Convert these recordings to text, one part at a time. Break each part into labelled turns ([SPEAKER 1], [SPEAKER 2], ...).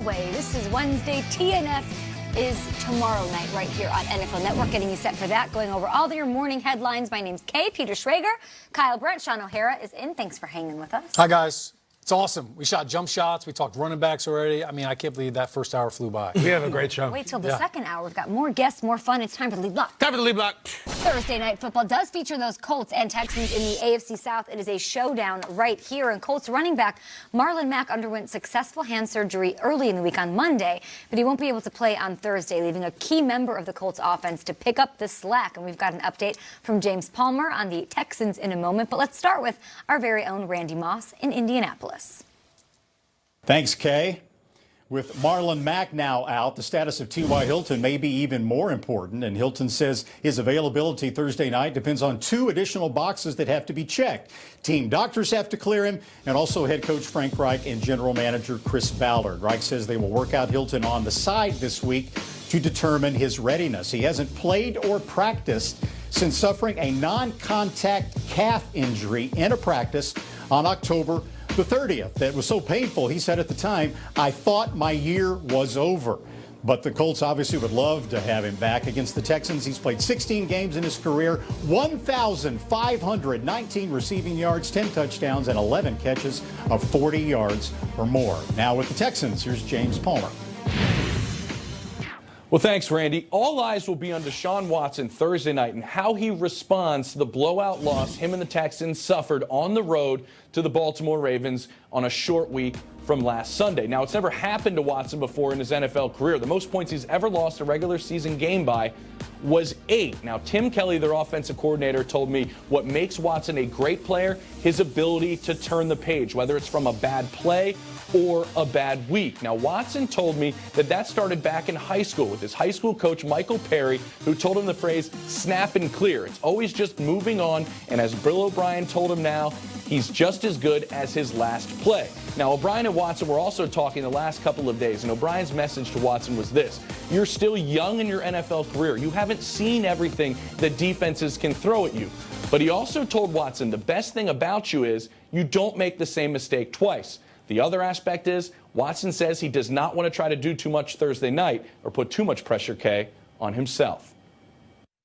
[SPEAKER 1] This is Wednesday. TNF is tomorrow night right here on NFL Network. Getting you set for that. Going over all your morning headlines. My name's Kay. Peter Schrager, Kyle Brent, Sean O'Hara is in. Thanks for hanging with us.
[SPEAKER 2] Hi, guys. It's awesome. We shot jump shots. We talked running backs already. I mean, I can't believe that first hour flew by.
[SPEAKER 3] We have a great show.
[SPEAKER 1] Wait till the second hour. We've got more guests, more fun. It's time for the lead block.
[SPEAKER 3] Time for the lead block.
[SPEAKER 1] Thursday night football does feature those Colts and Texans in the AFC South. It is a showdown right here. And Colts running back Marlon Mack underwent successful hand surgery early in the week on Monday, but he won't be able to play on Thursday, leaving a key member of the Colts offense to pick up the slack. And we've got an update from James Palmer on the Texans in a moment. But let's start with our very own Randy Moss in Indianapolis.
[SPEAKER 4] Thanks, Kay. With Marlon Mack now out, the status of T.Y. Hilton may be even more important, and Hilton says his availability Thursday night depends on 2 additional boxes that have to be checked. Team doctors have to clear him, and also head coach Frank Reich and general manager Chris Ballard. Reich says they will work out Hilton on the side this week to determine his readiness. He hasn't played or practiced since suffering a non-contact calf injury in a practice on October the 30th. That was so painful, he said at the time, I thought my year was over. But the Colts obviously would love to have him back against the Texans. He's played 16 games in his career, 1,519 receiving yards, 10 touchdowns, and 11 catches of 40 yards or more. Now with the Texans, here's James Palmer.
[SPEAKER 5] Well, thanks, Randy. All eyes will be on Deshaun Watson Thursday night and how he responds to the blowout loss him and the Texans suffered on the road to the Baltimore Ravens on a short week from last Sunday. Now, it's never happened to Watson before in his NFL career. The most points he's ever lost a regular season game by was 8. Now, Tim Kelly, their offensive coordinator, told me what makes Watson a great player, his ability to turn the page, whether it's from a bad play or a bad week. Now, Watson told me that started back in high school with his high school coach, Michael Perry, who told him the phrase, snap and clear. It's always just moving on, and as Bill O'Brien told him now, he's just as good as his last play. Now, O'Brien and Watson were also talking the last couple of days, and O'Brien's message to Watson was this: you're still young in your NFL career. You haven't seen everything that defenses can throw at you. But he also told Watson the best thing about you is you don't make the same mistake twice. The other aspect is Watson says he does not want to try to do too much Thursday night or put too much pressure, Kay, on himself.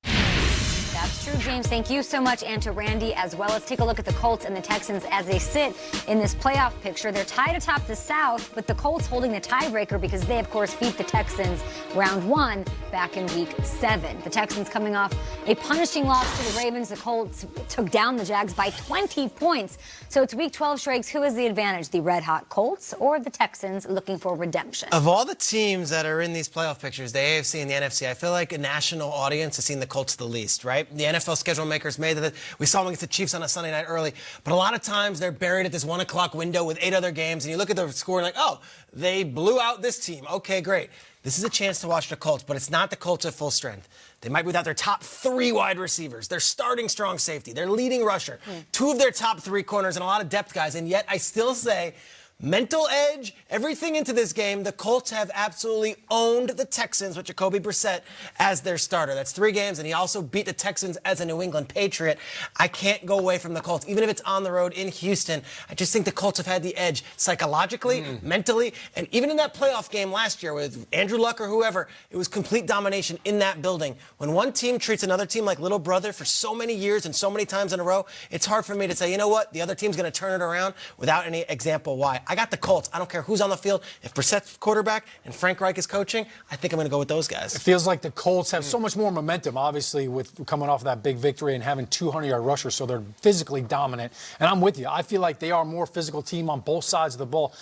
[SPEAKER 1] That's true, James. Thank you so much, and to Randy as well. Let's take a look at the Colts and the Texans as they sit in this playoff picture. They're tied atop the South, with the Colts holding the tiebreaker because they, of course, beat the Texans round 1 back in week 7. The Texans coming off a punishing loss to the Ravens. The Colts took down the Jags by 20 points. So it's week 12, Shrakes. Who has the advantage, the red-hot Colts or the Texans looking for redemption?
[SPEAKER 6] Of all the teams that are in these playoff pictures, the AFC and the NFC, I feel like a national audience has seen the Colts the least, right? The NFL schedule makers made that. We saw them against the Chiefs on a Sunday night early, but a lot of times they're buried at this 1 o'clock window with 8 other games, and you look at the score and like, oh, they blew out this team. Okay, great. This is a chance to watch the Colts, but it's not the Colts at full strength. They might be without their top 3 wide receivers, their starting strong safety, their leading rusher, 2 of their top 3 corners, and a lot of depth guys, and yet I still say mental edge, everything into this game. The Colts have absolutely owned the Texans with Jacoby Brissett as their starter. That's 3 games, and he also beat the Texans as a New England Patriot. I can't go away from the Colts, even if it's on the road in Houston. I just think the Colts have had the edge psychologically, mentally, and even in that playoff game last year with Andrew Luck or whoever, it was complete domination in that building. When one team treats another team like little brother for so many years and so many times in a row, it's hard for me to say, you know what, the other team's going to turn it around without any example why. I got the Colts. I don't care who's on the field. If Brissett's quarterback and Frank Reich is coaching, I think I'm going to go with those guys.
[SPEAKER 2] It feels like the Colts have so much more momentum, obviously, with coming off of that big victory and having 200-yard rushers, so they're physically dominant. And I'm with you. I feel like they are a more physical team on both sides of the ball.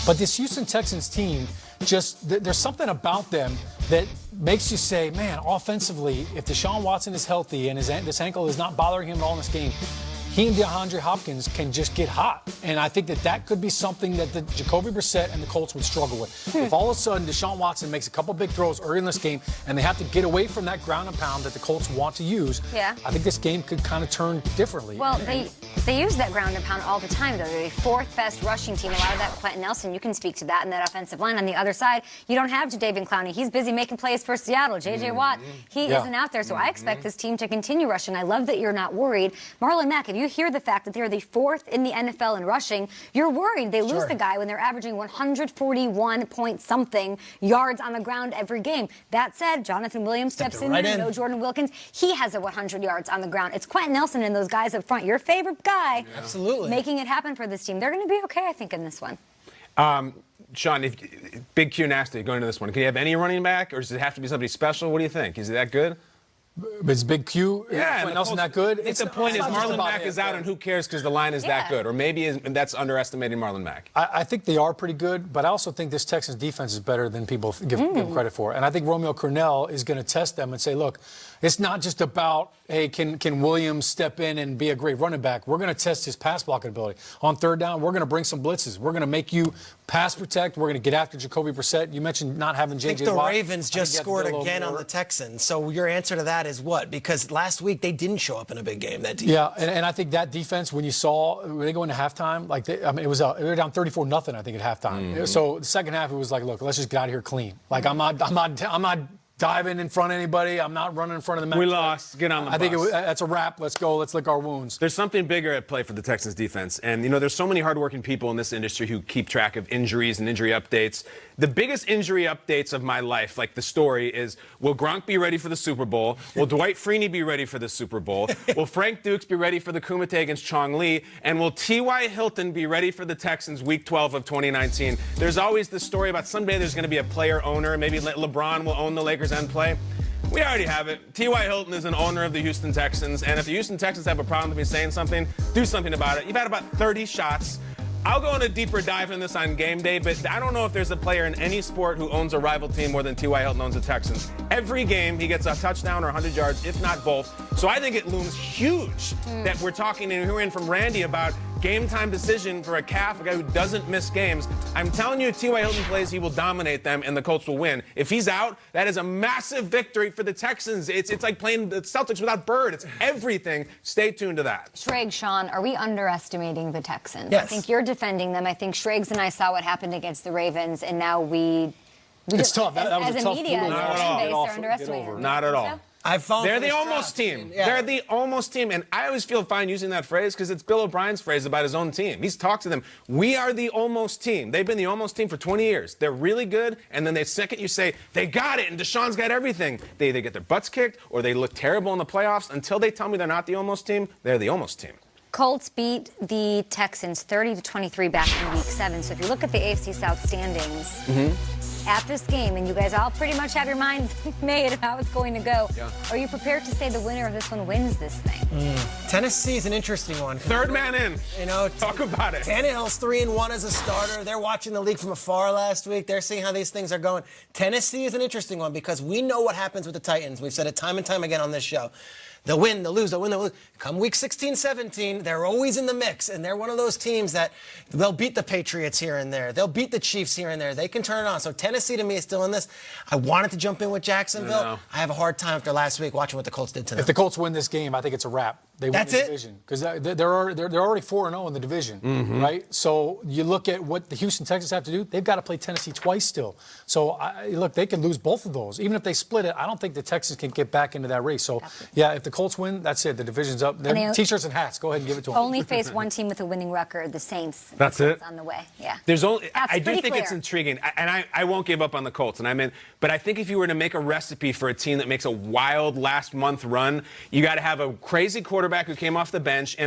[SPEAKER 2] But this Houston Texans team, there's something about them that makes you say, man, offensively, if Deshaun Watson is healthy and this ankle is not bothering him at all in this game, he and DeAndre Hopkins can just get hot. And I think that could be something that the Jacoby Brissett and the Colts would struggle with. If all of a sudden Deshaun Watson makes a couple big throws early in this game and they have to get away from that ground and pound that the Colts want to use, I think this game could kind of turn differently.
[SPEAKER 1] Well, they use that ground and pound all the time, though. They're the 4th best rushing team. A lot of that, Quentin Nelson, you can speak to that in that offensive line. On the other side, you don't have Jadeveon Clowney. He's busy making plays for Seattle. J.J. Watt, he isn't out there. So I expect this team to continue rushing. I love that you're not worried. Marlon Mack, have you you hear the fact that they're the 4th in the NFL in rushing, you're worried they lose the guy when they're averaging 141 point something yards on the ground every game. That said, Jonathan Williams steps in there. No Jordan Wilkins. He has a 100 yards on the ground. It's Quentin Nelson and those guys up front. Your favorite guy.
[SPEAKER 6] Absolutely.
[SPEAKER 1] Making it happen for this team. They're going to be okay, I think, in this one.
[SPEAKER 3] Sean, Big Q Nasty going into this one. Can you have any running back, or does it have to be somebody special? What do you think? Is it that good?
[SPEAKER 2] It's Big Q.
[SPEAKER 3] Yeah,
[SPEAKER 2] Quentin Nelson that good.
[SPEAKER 3] I think the point is Marlon Mack is out, and who cares because the line is that good? Or maybe that's underestimating Marlon Mack.
[SPEAKER 2] I think they are pretty good, but I also think this Texans defense is better than people give credit for. And I think Romeo Cornell is going to test them and say, look, it's not just about, hey, can Williams step in and be a great running back? We're going to test his pass blocking ability. On third down, we're going to bring some blitzes. We're going to make you pass protect. We're going to get after Jacoby Brissett. You mentioned not having J.J.
[SPEAKER 6] I think the
[SPEAKER 2] Watt.
[SPEAKER 6] Ravens just scored again on the Texans. So your answer to that is what? Because last week they didn't show up in a big game, that defense.
[SPEAKER 2] Yeah, and I think that defense, when they go into halftime, they were down 34-0, I think, at halftime. So the second half, it was like, look, let's just get out of here clean. Like, I'm not diving in front of anybody. I'm not running in front of the match.
[SPEAKER 3] We lost. Get on the bus.
[SPEAKER 2] I think that's a wrap. Let's go. Let's lick our wounds.
[SPEAKER 3] There's something bigger at play for the Texans defense. And, there's so many hardworking people in this industry who keep track of injuries and injury updates. The biggest injury updates of my life, like the story, is will Gronk be ready for the Super Bowl? Will Dwight Freeney be ready for the Super Bowl? Will Frank Dukes be ready for the Kumite against Chong Lee? And will T.Y. Hilton be ready for the Texans Week 12 of 2019? There's always this story about someday there's going to be a player owner. Maybe LeBron will own the Lakers and play. We already have it. T.Y. Hilton is an owner of the Houston Texans, and if the Houston Texans have a problem with me saying something, do something about it. You've had about 30 shots. I'll go on a deeper dive in this on game day, but I don't know if there's a player in any sport who owns a rival team more than T.Y. Hilton owns the Texans. Every game, he gets a touchdown or 100 yards, if not both. So I think it looms huge that we're talking and hearing from Randy about game time decision for a calf, a guy who doesn't miss games. I'm telling you, if T.Y. Hilton plays, he will dominate them, and the Colts will win. If he's out, that is a massive victory for the Texans. It's like playing the Celtics without Bird. It's everything. Stay tuned to that.
[SPEAKER 1] Schrag, Sean, are we underestimating the Texans?
[SPEAKER 6] Yes.
[SPEAKER 1] I think you're defending them. I think Schrags and I saw what happened against the Ravens, and now
[SPEAKER 2] It's tough. That was
[SPEAKER 1] as
[SPEAKER 2] a
[SPEAKER 1] a
[SPEAKER 2] tough
[SPEAKER 1] media,
[SPEAKER 2] move.
[SPEAKER 1] as a fan base, they're underestimating.
[SPEAKER 3] Not at all. They're the almost team.
[SPEAKER 6] Yeah.
[SPEAKER 3] They're the almost team. And I always feel fine using that phrase because it's Bill O'Brien's phrase about his own team. He's talked to them. We are the almost team. They've been the almost team for 20 years. They're really good. And then the second you say, they got it and Deshaun's got everything, they either get their butts kicked or they look terrible in the playoffs. Until they tell me they're not the almost team, they're the almost team.
[SPEAKER 1] Colts beat the Texans 30-23 back in Week 7. So if you look at the AFC South standings at this game, and you guys all pretty much have your minds made of how it's going to go, are you prepared to say the winner of this one wins this thing?
[SPEAKER 6] Tennessee is an interesting one.
[SPEAKER 3] Third man in. Talk about it.
[SPEAKER 6] Tannehill's 3-1 as a starter. They're watching the league from afar last week. They're seeing how these things are going. Tennessee is an interesting one because we know what happens with the Titans. We've said it time and time again on this show. They'll win, they'll lose, they'll win, they'll lose. Come week 16, 17, they're always in the mix, and they're one of those teams that they'll beat the Patriots here and there. They'll beat the Chiefs here and there. They can turn it on. So Tennessee, to me, is still in this. I wanted to jump in with Jacksonville. I have a hard time after last week watching what the Colts did to them.
[SPEAKER 2] If the Colts win this game, I think it's a wrap. They win the division because they're already 4-0 in the division, right? So you look at what the Houston Texans have to do. They've got to play Tennessee twice still. So look, they can lose both of those. Even if they split it, I don't think the Texans can get back into that race. So yeah, if the Colts win, that's it. The division's up. T-shirts and hats. Go ahead and give it to them.
[SPEAKER 1] Only face one team with a winning record, the Saints.
[SPEAKER 3] That's it.
[SPEAKER 1] On the way. Yeah.
[SPEAKER 3] I do think it's intriguing, and I won't give up on the Colts. But I think if you were to make a recipe for a team that makes a wild last month run, you got to have a crazy quarterback who came off the bench and